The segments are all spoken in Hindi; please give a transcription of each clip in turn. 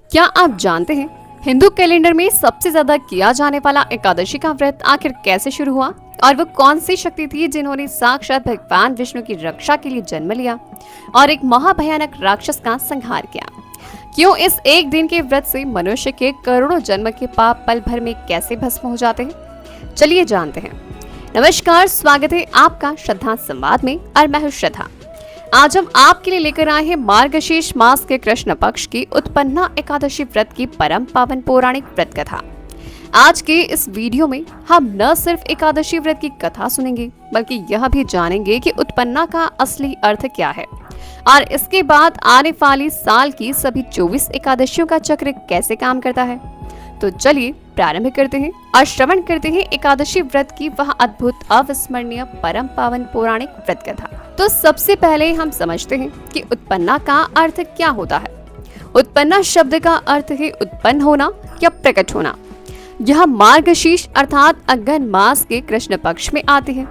क्या आप जानते हैं हिंदू कैलेंडर में सबसे ज्यादा किया जाने वाला एकादशी का व्रत आखिर कैसे शुरू हुआ और वो कौन सी शक्ति थी जिन्होंने साक्षात भगवान विष्णु की रक्षा के लिए जन्म लिया और एक महाभयानक राक्षस का संहार किया। क्यों इस एक दिन के व्रत से मनुष्य के करोड़ों जन्म के पाप पल भर में कैसे भस्म हो जाते हैं, चलिए जानते हैं। नमस्कार, स्वागत है आपका श्रद्धा संवाद में और मैं हूँ श्रद्धा। आज हम आपके लिए लेकर आए हैं मार्गशीर्ष मास के कृष्ण पक्ष की उत्पन्ना एकादशी व्रत की परम पावन पौराणिक व्रत कथा। आज के इस वीडियो में हम न सिर्फ एकादशी व्रत की कथा सुनेंगे बल्कि यह भी जानेंगे कि उत्पन्ना का असली अर्थ क्या है और इसके बाद आने वाली साल की सभी 24 एकादशियों का चक्र कैसे काम करता है। तो चलिए प्रारंभ करते हैं और श्रवण करते हैं एकादशी व्रत की वह अद्भुत अविस्मरणीय परम पावन पौराणिक व्रत कथा। तो सबसे पहले हम समझते हैं कि उत्पन्ना का अर्थ क्या होता है। उत्पन्ना शब्द का अर्थ है उत्पन्न होना या प्रकट होना। यह मार्गशीर्ष अर्थात अगहन मास के कृष्ण पक्ष में आती है।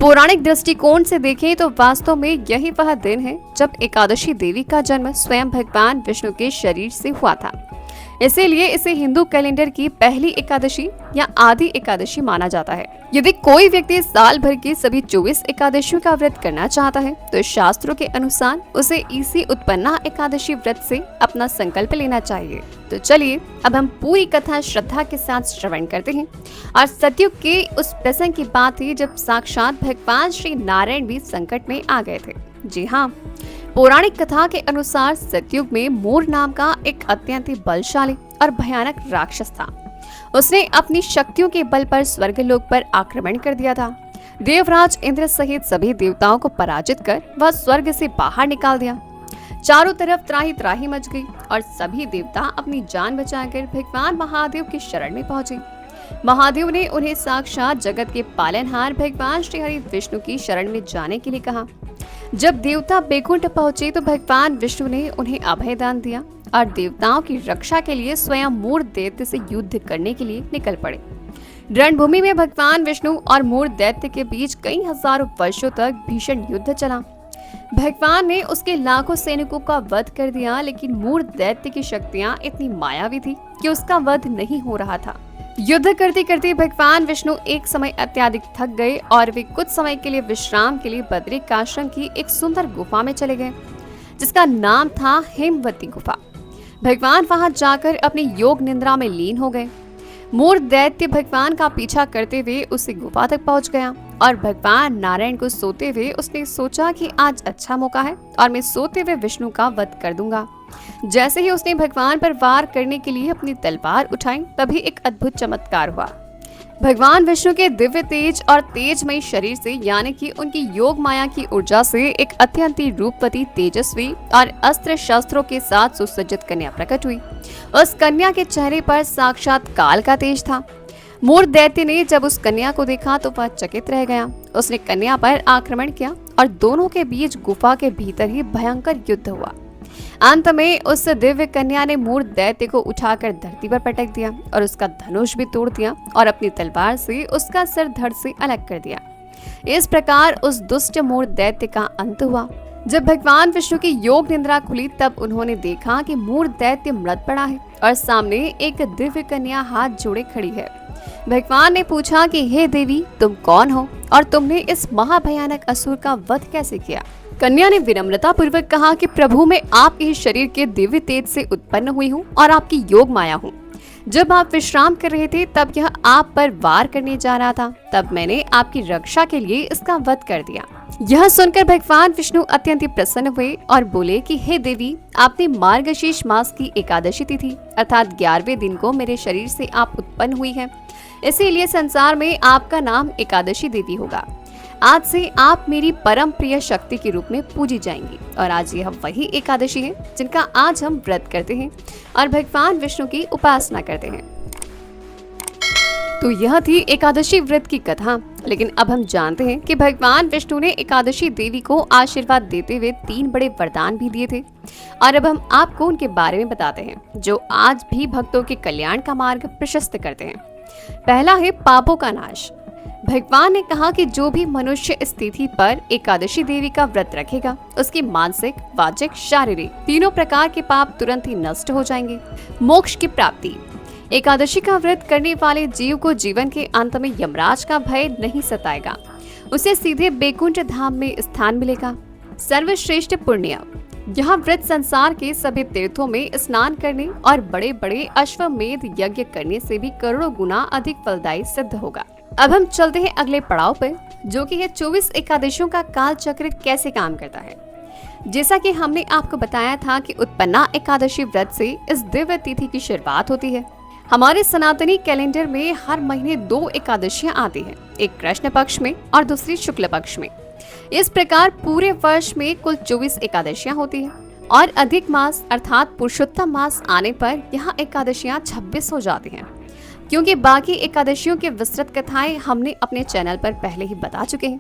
पौराणिक दृष्टिकोण से देखें तो वास्तव में यही वह दिन है जब एकादशी देवी का जन्म स्वयं भगवान विष्णु के शरीर से हुआ था। इसीलिए इसे हिंदू कैलेंडर की पहली एकादशी या आदि एकादशी माना जाता है। यदि कोई व्यक्ति साल भर की सभी 24 एकादशियों का व्रत करना चाहता है तो शास्त्रों के अनुसार उसे इसी उत्पन्ना एकादशी व्रत से अपना संकल्प लेना चाहिए। तो चलिए अब हम पूरी कथा श्रद्धा के साथ श्रवण करते हैं और सतयुग के उस प्रसंग की बात है जब साक्षात भगवान श्री नारायण भी संकट में आ गए थे। जी हाँ, पौराणिक कथा के अनुसार सतयुग में मूर नाम का एक अत्यंत ही बलशाली और भयानक राक्षस था। उसने अपनी शक्तियों के बल पर स्वर्गलोक पर आक्रमण कर दिया था। देवराज इंद्र सहित सभी देवताओं को पराजित कर वह स्वर्ग से बाहर निकाल दिया। चारों तरफ त्राही त्राही मच गई और सभी देवता अपनी जान बचाकर भगवान महादेव की शरण में पहुंचे। महादेव ने उन्हें साक्षात जगत के पालनहार भगवान श्री हरि विष्णु की शरण में जाने के लिए कहा। जब देवता बैकुंठ पहुंचे तो भगवान विष्णु ने उन्हें अभय दान दिया और देवताओं की रक्षा के लिए स्वयं मूर दैत्य से युद्ध करने के लिए निकल पड़े। रणभूमि में भगवान विष्णु और मूर दैत्य के बीच कई हजारों वर्षों तक भीषण युद्ध चला। भगवान ने उसके लाखों सैनिकों का वध कर दिया, लेकिन मूर दैत्य की शक्तियां इतनी मायावी थी कि उसका वध नहीं हो रहा था। युद्ध करते करते भगवान विष्णु एक समय अत्यधिक थक गए और वे कुछ समय के लिए विश्राम के लिए बद्रिकाश्रम की एक सुंदर गुफा में चले गए जिसका नाम था हेमवती गुफा। भगवान वहां जाकर अपनी योग निद्रा में लीन हो गए। मूर दैत्य भगवान का पीछा करते हुए उसी गुफा तक पहुंच गया और भगवान नारायण को सोते हुए उसने सोचा कि आज अच्छा मौका है और मैं सोते हुए विष्णु का वध कर दूंगा। जैसे ही उसने भगवान पर वार करने के लिए अपनी तलवार उठाई तभी एक अद्भुत चमत्कार हुआ। भगवान विष्णु के दिव्य तेज और तेजमयी शरीर से यानी कि उनकी योग माया की ऊर्जा से एक अत्यंत रूपवती, तेजस्वी और अस्त्र शस्त्रों के साथ सुसज्जित कन्या प्रकट हुई। उस कन्या के चेहरे पर साक्षात काल का तेज था। मूर दैत्य ने जब उस कन्या को देखा तो वह चकित रह गया। उसने कन्या पर आक्रमण किया और दोनों के बीच गुफा के भीतर ही भयंकर युद्ध हुआ। अंत में उस दिव्य कन्या ने मूर दैत्य को उठाकर धरती पर पटक दिया और उसका धनुष भी तोड़ दिया और अपनी तलवार से उसका सिर धड़ से अलग कर दिया। इस प्रकार उस दुष्ट मूर दैत्य का अंत हुआ। जब भगवान विष्णु की योग निद्रा खुली तब उन्होंने देखा कि मूर दैत्य मृत पड़ा है और सामने एक दिव्य कन्या हाथ जोड़े खड़ी है। भगवान ने पूछा कि हे देवी, तुम कौन हो और तुमने इस महाभयानक असुर का वध कैसे किया। कन्या ने विनम्रता पूर्वक कहा कि प्रभु, मैं आपके शरीर के दिव्य तेज से उत्पन्न हुई हूँ और आपकी योग माया हूँ। जब आप विश्राम कर रहे थे तब यह आप पर वार करने जा रहा था, तब मैंने आपकी रक्षा के लिए इसका वध कर दिया। यह सुनकर भगवान विष्णु अत्यंत प्रसन्न हुए और बोले कि हे देवी, आपने मार्गशीर्ष मास की एकादशी तिथि अर्थात 11वें दिन को मेरे शरीर से आप उत्पन्न हुई है, इसीलिए संसार में आपका नाम एकादशी देवी होगा। आज से आप मेरी परम प्रिय शक्ति के रूप में पूजी जाएंगी और आज यह वही एकादशी है जिनका आज हम व्रत करते हैं और भगवान विष्णु की उपासना करते हैं। तो यह थी एकादशी व्रत की कथा। लेकिन अब हम जानते हैं कि भगवान विष्णु ने एकादशी देवी को आशीर्वाद देते हुए 3 बड़े वरदान भी दिए थे और अब हम आपको उनके बारे में बताते हैं जो आज भी भक्तों के कल्याण का मार्ग प्रशस्त करते हैं। पहला है पापों का नाश। भगवान ने कहा कि जो भी मनुष्य इस तिथि पर एकादशी देवी का व्रत रखेगा, उसकी मानसिक, वाचिक, शारीरिक तीनों प्रकार के पाप तुरंत ही नष्ट हो जाएंगे। मोक्ष की प्राप्ति। एकादशी का व्रत करने वाले जीव को जीवन के अंत में यमराज का भय नहीं सताएगा, उसे सीधे बैकुंठ धाम में स्थान मिलेगा। सर्वश्रेष्ठ पुण्य। यह व्रत संसार के सभी तीर्थों में स्नान करने और बड़े बड़े अश्वमेध यज्ञ करने से भी करोड़ों गुना अधिक फलदायी सिद्ध होगा। अब हम चलते हैं अगले पड़ाव पर, जो कि है 24 एकादशियों का काल चक्र कैसे काम करता है। जैसा कि हमने आपको बताया था कि उत्पन्ना एकादशी व्रत से इस दिव्य तिथि की शुरुआत होती है। हमारे सनातनी कैलेंडर में हर महीने 2 एकादशियां आती हैं, एक कृष्ण पक्ष में और दूसरी शुक्ल पक्ष में। इस प्रकार पूरे वर्ष में कुल 24 एकादशियां होती हैं और अधिक मास अर्थात पुरुषोत्तम मास आने पर यहाँ एकादशियां 26 हो जाती हैं। क्योंकि बाकी एकादशियों की विस्तृत कथाएं हमने अपने चैनल पर पहले ही बता चुके हैं,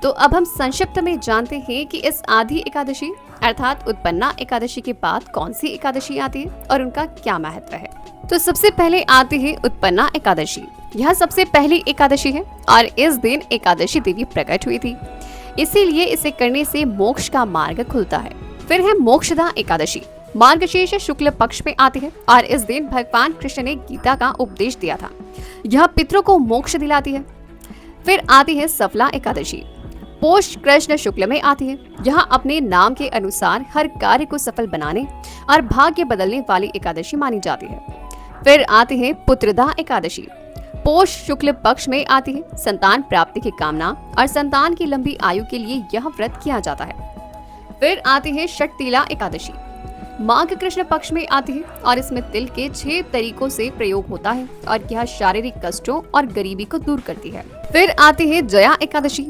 तो अब हम संक्षिप्त में जानते हैं कि इस आधी एकादशी अर्थात उत्पन्ना एकादशी के बाद कौन सी एकादशी आती है और उनका क्या महत्व है। तो सबसे पहले आती है उत्पन्ना एकादशी। यह सबसे पहली एकादशी है और इस दिन एकादशी देवी प्रकट हुई थी, इसीलिए इसे करने से मोक्ष का मार्ग खुलता है। फिर है मोक्षदा एकादशी। मार्गशीर्ष शुक्ल पक्ष में आती है और इस दिन भगवान कृष्ण ने गीता का उपदेश दिया था। यह पितरों को मोक्ष दिलाती है। फिर आती है सफला एकादशी। पोष कृष्ण शुक्ल में आती है। यह अपने नाम के अनुसार हर कार्य को सफल बनाने और भाग्य बदलने वाली एकादशी मानी जाती है। फिर आती है पुत्रदा एकादशी। पोष शुक्ल पक्ष में आती है। संतान प्राप्ति की कामना और संतान की लंबी आयु के लिए यह व्रत किया जाता है। फिर आती है षटतिला एकादशी। माघ कृष्ण पक्ष में आती है और इसमें तिल के 6 तरीकों से प्रयोग होता है और यह शारीरिक कष्टों और गरीबी को दूर करती है। फिर आती है जया एकादशी।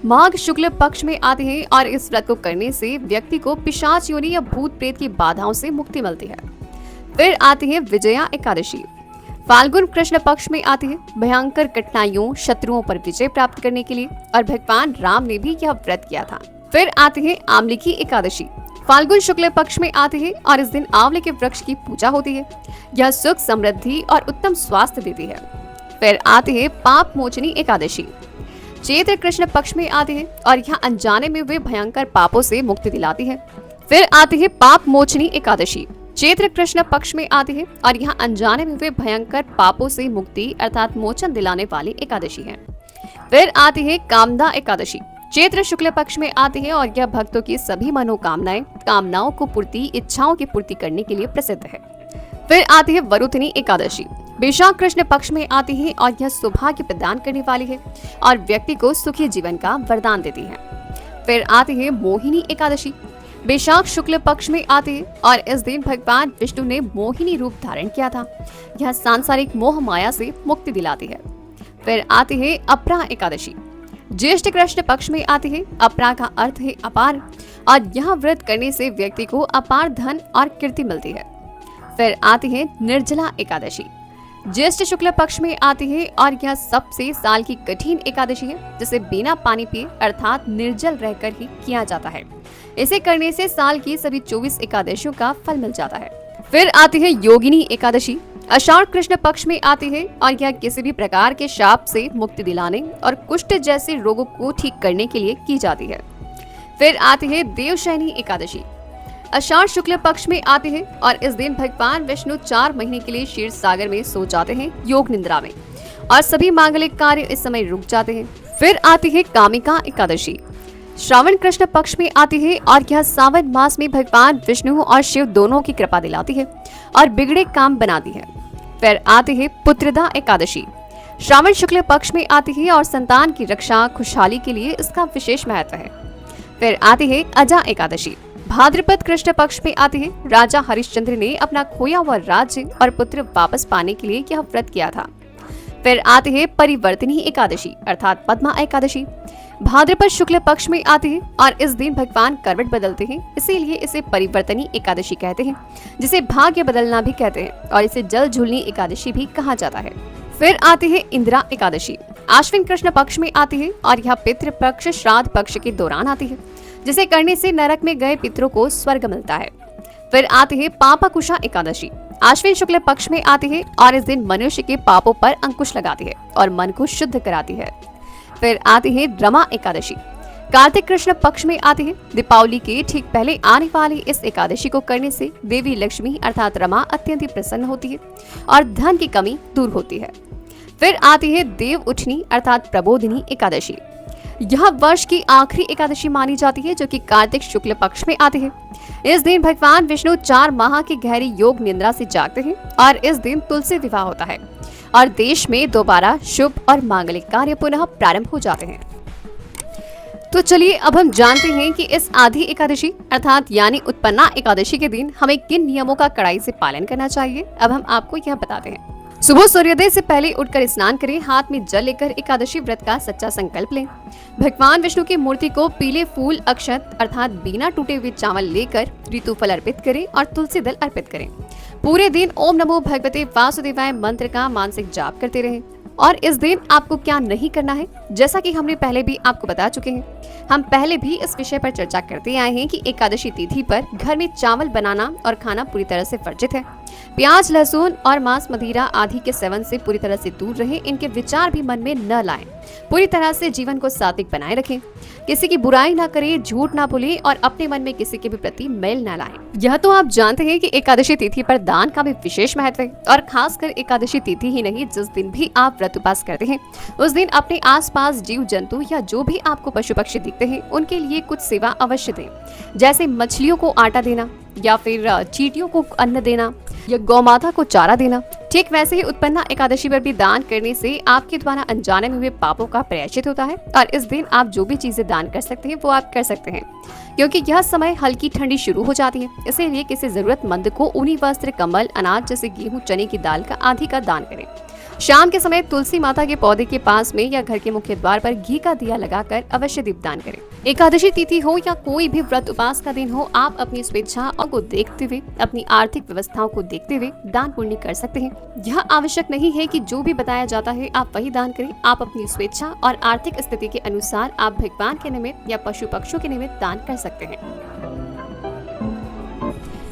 माघ शुक्ल पक्ष में आती है और इस व्रत को करने से व्यक्ति को पिशाच योनि या भूत प्रेत की बाधाओं से मुक्ति मिलती है। फिर आती है विजया एकादशी। फाल्गुन कृष्ण पक्ष में आती है। भयंकर कठिनाइयों, शत्रुओं पर विजय प्राप्त करने के लिए और भगवान राम ने भी यह व्रत किया था। फिर आती है आमलिकी एकादशी। फाल्गुन शुक्ल पक्ष में आती है और इस दिन आंवले के वृक्ष की पूजा होती है। यह सुख, समृद्धि और उत्तम स्वास्थ्य देती है। फिर आती है पाप मोचनी एकादशी। चैत्र कृष्ण पक्ष में आती है और यह अनजाने में हुए भयंकर पापों से मुक्ति दिलाती है। फिर आती है पाप मोचनी एकादशी। चैत्र कृष्ण पक्ष में आती है और यह अनजाने में हुए भयंकर पापों से मुक्ति अर्थात मोचन दिलाने वाली एकादशी है। फिर आती है कामदा एकादशी। चैत्र शुक्ल पक्ष में आती है और यह भक्तों की सभी कामनाओं को पूर्ति, इच्छाओं की पूर्ति करने के लिए प्रसिद्ध है। फिर आती है वरुथिनी एकादशी। वैशाख कृष्ण पक्ष में आती है और यह सौभाग्य प्रदान करने वाली है और व्यक्ति को सुखी जीवन का वरदान देती है। फिर आती है मोहिनी एकादशी। वैशाख शुक्ल पक्ष में आती है और इस दिन भगवान विष्णु ने मोहिनी रूप धारण किया था। यह सांसारिक मोह माया से मुक्ति दिलाती है। फिर आती है अपरा एकादशी। ज्येष्ठ कृष्ण पक्ष में आती है। अपरा का अर्थ है अपार और यह व्रत करने से व्यक्ति को अपार धन और कीर्ति मिलती है। फिर आती है निर्जला एकादशी। ज्येष्ठ शुक्ल पक्ष में आती है और यह सबसे साल की कठिन एकादशी है, जिसे बिना पानी पिए अर्थात निर्जल रहकर ही किया जाता है। इसे करने से साल की सभी 24 एकादशियों का फल मिल जाता है। फिर आती है योगिनी एकादशी। आषाढ़ कृष्ण पक्ष में आती है और यह किसी भी प्रकार के शाप से मुक्ति दिलाने और कुष्ठ जैसे रोगों को ठीक करने के लिए की जाती है। फिर आती है देवशयनी एकादशी। आषाढ़ शुक्ल पक्ष में आती है और इस दिन भगवान विष्णु 4 महीने के लिए क्षीर सागर में सो जाते हैं योग निद्रा में और सभी मांगलिक कार्य इस समय रुक जाते हैं। फिर आती है कामिका एकादशी। श्रावण कृष्ण पक्ष में आती है और यह सावन मास में भगवान विष्णु और शिव दोनों की कृपा दिलाती है और बिगड़े काम बनाती है। फिर आती है पुत्रदा एकादशी। श्रावण शुक्ल पक्ष में आती है और संतान की रक्षा, खुशहाली के लिए इसका विशेष महत्व है। फिर आती है अजा एकादशी। भाद्रपद कृष्ण पक्ष में आती है। राजा हरिश्चंद्र ने अपना खोया हुआ राज्य और पुत्र वापस पाने के लिए यह व्रत किया था। फिर आती है परिवर्तनी एकादशी अर्थात पद्मा एकादशी। भाद्रपद शुक्ल पक्ष में आती है और इस दिन भगवान करवट बदलते हैं, इसीलिए इसे परिवर्तनी एकादशी कहते हैं, जिसे भाग्य बदलना भी कहते हैं और इसे जल झूलनी एकादशी भी कहा जाता है। फिर आती है इंदिरा एकादशी। आश्विन कृष्ण पक्ष में आती है और यह पितृ पक्ष श्राद्ध पक्ष के दौरान आती है, जिसे करने से नरक में गए पितरों को स्वर्ग मिलता है। फिर आती है पापाकुशा एकादशी। आश्विन शुक्ल पक्ष में आती है और इस दिन मनुष्य के पापों पर अंकुश लगाती है और मन को शुद्ध कराती है। फिर आती है रमा एकादशी, कार्तिक कृष्ण पक्ष में आती है। दीपावली के ठीक पहले आने वाली इस एकादशी को करने से देवी लक्ष्मी अर्थात रमा अत्यंत ही प्रसन्न होती है और धन की कमी दूर होती है। फिर आती है देव उठनी अर्थात प्रबोधिनी एकादशी। यह वर्ष की आखिरी एकादशी मानी जाती है जो कि कार्तिक शुक्ल पक्ष में आती है। इस दिन भगवान विष्णु 4 माह की गहरी योग निद्रा से जागते हैं और इस दिन तुलसी विवाह होता है और देश में दोबारा शुभ और मांगलिक कार्य पुनः प्रारंभ हो जाते हैं। तो चलिए अब हम जानते हैं कि इस आधी एकादशी अर्थात यानी उत्पन्ना एकादशी के दिन हमें किन नियमों का कड़ाई से पालन करना चाहिए। अब हम आपको यह बताते हैं। सुबह सूर्योदय से पहले उठकर स्नान करें, हाथ में जल लेकर एकादशी व्रत का सच्चा संकल्प लें। भगवान विष्णु की मूर्ति को पीले फूल अक्षत अर्थात बिना टूटे हुए चावल लेकर ऋतुफल अर्पित करें और तुलसी दल अर्पित करें। पूरे दिन ओम नमो भगवते वासुदेवाय मंत्र का मानसिक जाप करते रहें। और इस दिन आपको क्या नहीं करना है, जैसा कि हमने पहले भी आपको बता चुके हैं। हम पहले भी इस विषय पर चर्चा करते आए हैं कि एकादशी तिथि पर घर में चावल बनाना और खाना पूरी तरह से वर्जित है। प्याज, लहसुन और मांस, मदिरा आदि के सेवन से पूरी तरह से दूर रहें। इनके विचार भी मन में न लाएं। पूरी तरह से जीवन को सात्विक बनाए रखें। किसी की बुराई ना करें, झूठ ना बोलें और अपने मन में किसी के भी प्रति मेल ना लाएं। यह तो आप जानते हैं कि एकादशी तिथि पर दान का भी विशेष महत्व है और खासकर एकादशी तिथि ही नहीं, जिस दिन भी आप व्रत उपवास करते हैं उस दिन अपने आसपास जीव जंतु या जो भी आपको पशु पक्षी दिखते हैं उनके लिए कुछ सेवा अवश्य दें, जैसे मछलियों को आटा देना या फिर चींटियों को अन्न देना या गौमाता को चारा देना। ठीक वैसे ही उत्पन्ना एकादशी पर भी दान करने से आपके द्वारा अनजाने में हुए पापों का प्रायश्चित होता है और इस दिन आप जो भी चीजें दान कर सकते हैं वो आप कर सकते हैं, क्योंकि यह समय हल्की ठंडी शुरू हो जाती है। इसीलिए किसी जरूरतमंद को ऊनी वस्त्र, कंबल, अनाज जैसे गेहूं, चने की दाल का आदि का दान करें। शाम के समय तुलसी माता के पौधे के पास में या घर के मुख्य द्वार पर घी का दिया लगाकर अवश्य दीपदान करें। एकादशी तिथि हो या कोई भी व्रत उपवास का दिन हो, आप अपनी स्वेच्छा को देखते हुए, अपनी आर्थिक व्यवस्थाओं को देखते हुए दान पुण्य कर सकते हैं। यह आवश्यक नहीं है कि जो भी बताया जाता है आप वही दान करें। आप अपनी स्वेच्छा और आर्थिक स्थिति के अनुसार आप भगवान के निमित्त या पशु पक्षियों के निमित्त दान कर सकते हैं।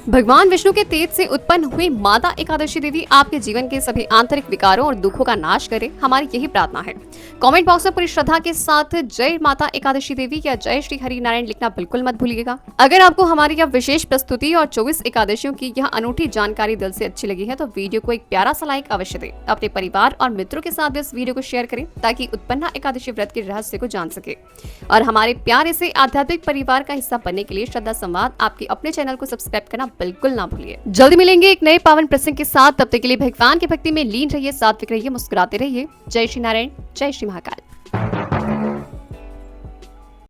भगवान विष्णु के तेज से उत्पन्न हुई माता एकादशी देवी आपके जीवन के सभी आंतरिक विकारों और दुखों का नाश करे, हमारी यही प्रार्थना है। कमेंट बॉक्स में पूरी श्रद्धा के साथ जय माता एकादशी देवी या जय श्री हरि नारायण लिखना बिल्कुल मत भूलिएगा। अगर आपको हमारी यह विशेष प्रस्तुति और 24 एकादशियों की यह अनूठी जानकारी दिल से अच्छी लगी है तो वीडियो को एक प्यारा सा लाइक अवश्य दें। अपने परिवार और मित्रों के साथ भी इस वीडियो को शेयर करें ताकि उत्पन्ना एकादशी व्रत के रहस्य को जान सके और हमारे प्यारे से आध्यात्मिक परिवार का हिस्सा बनने के लिए श्रद्धा संवाद आपके अपने चैनल को सब्सक्राइब करना बिल्कुल ना भूलिए। जल्दी मिलेंगे एक नए पावन प्रसंग के साथ, तब तक के लिए भगवान की भक्ति में लीन रहिए, सात्विक रहिए, मुस्कुराते रहिए। जय श्री नारायण, जय श्री महाकाल।